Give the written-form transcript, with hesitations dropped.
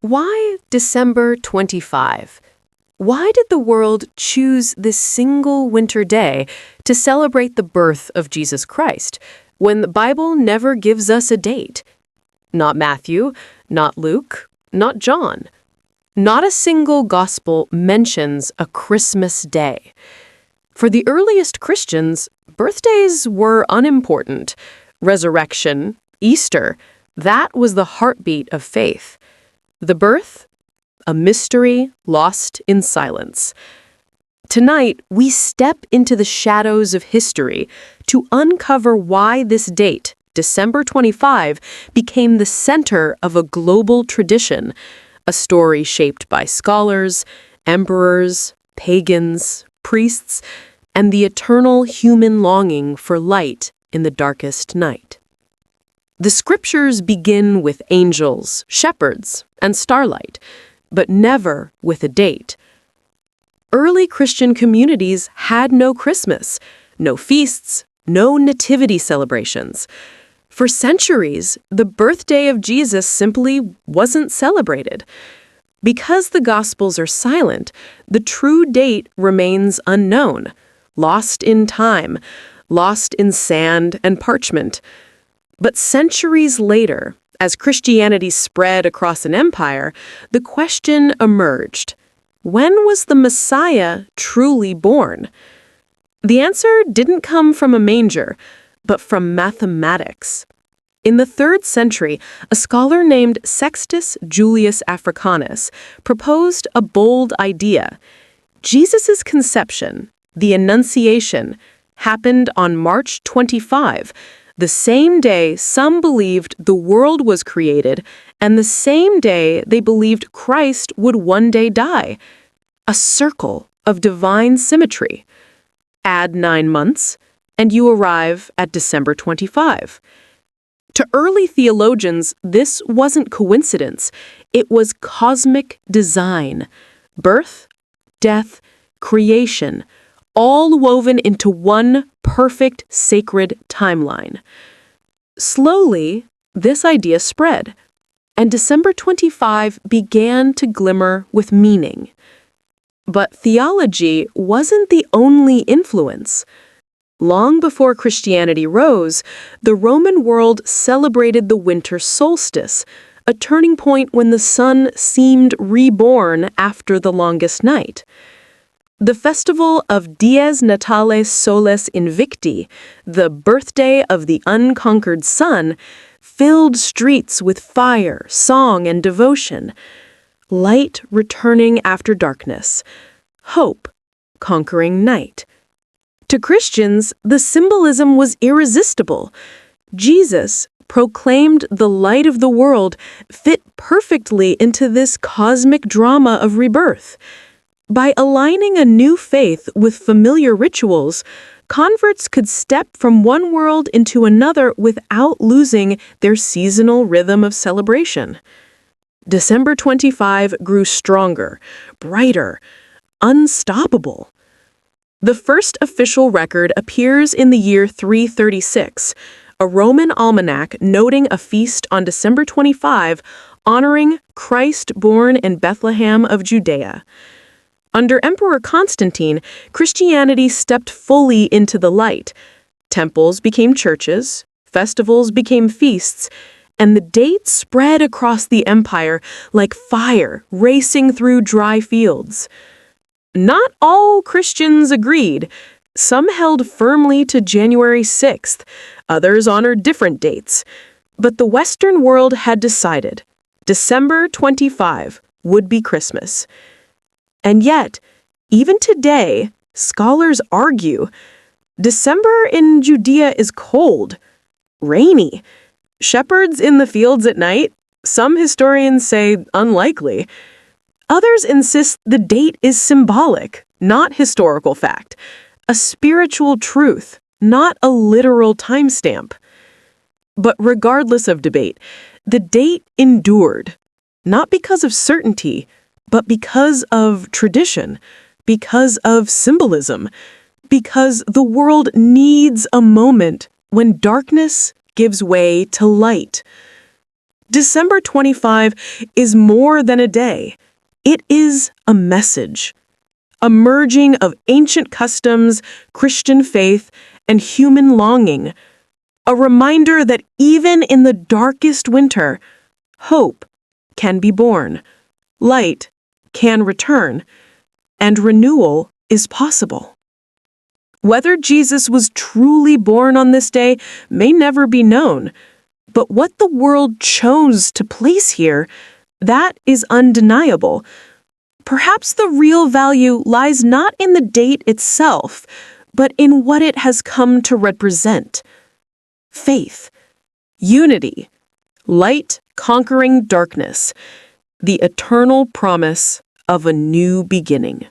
Why December 25? Why did the world choose this single winter day to celebrate the birth of Jesus Christ when the Bible never gives us a date? Not Matthew, not Luke, not John. Not a single gospel mentions a Christmas day. For the earliest Christians, birthdays were unimportant. Resurrection, Easter, that was the heartbeat of faith. The birth, a mystery lost in silence. Tonight, we step into the shadows of history to uncover why this date, December 25, became the center of a global tradition, a story shaped by scholars, emperors, pagans, priests, and the eternal human longing for light in the darkest night. The scriptures begin with angels, shepherds, and starlight, but never with a date. Early Christian communities had no Christmas, no feasts, no nativity celebrations. For centuries, the birthday of Jesus simply wasn't celebrated. Because the Gospels are silent, the true date remains unknown, lost in time, lost in sand and parchment. But centuries later, as Christianity spread across an empire, the question emerged: when was the Messiah truly born? The answer didn't come from a manger, but from mathematics. In the 3rd century, a scholar named Sextus Julius Africanus proposed a bold idea. Jesus' conception, the Annunciation, happened on March 25, the same day some believed the world was created, and the same day they believed Christ would one day die. A circle of divine symmetry. Add 9 months, and you arrive at December 25. To early theologians, this wasn't coincidence. It was cosmic design. Birth, death, creation, all woven into one perfect sacred timeline. Slowly, this idea spread, and December 25 began to glimmer with meaning. But theology wasn't the only influence. Long before Christianity rose, the Roman world celebrated the winter solstice, a turning point when the sun seemed reborn after the longest night. The festival of Dies Natales Solis Invicti, the birthday of the unconquered sun, filled streets with fire, song, and devotion. Light returning after darkness. Hope conquering night. To Christians, the symbolism was irresistible. Jesus, proclaimed the light of the world, fit perfectly into this cosmic drama of rebirth. By aligning a new faith with familiar rituals, converts could step from one world into another without losing their seasonal rhythm of celebration. December 25 grew stronger, brighter, unstoppable. The first official record appears in the year 336, a Roman almanac noting a feast on December 25, honoring Christ born in Bethlehem of Judea. Under Emperor Constantine, Christianity stepped fully into the light. Temples became churches, festivals became feasts, and the date spread across the empire like fire racing through dry fields. Not all Christians agreed. Some held firmly to January 6th, others honored different dates. But the Western world had decided December 25 would be Christmas. And yet, even today, scholars argue December in Judea is cold, rainy. Shepherds in the fields at night? Some historians say unlikely. Others insist the date is symbolic, not historical fact, a spiritual truth, not a literal timestamp. But regardless of debate, the date endured, not because of certainty, but because of tradition, because of symbolism, because the world needs a moment when darkness gives way to light. December 25 is more than a day. It is a message. A merging of ancient customs, Christian faith, and human longing. A reminder that even in the darkest winter, hope can be born, light can return, and renewal is possible. Whether Jesus was truly born on this day may never be known, but what the world chose to place here, that is undeniable. Perhaps the real value lies not in the date itself, but in what it has come to represent. Faith, unity, light conquering darkness, the eternal promise of a new beginning.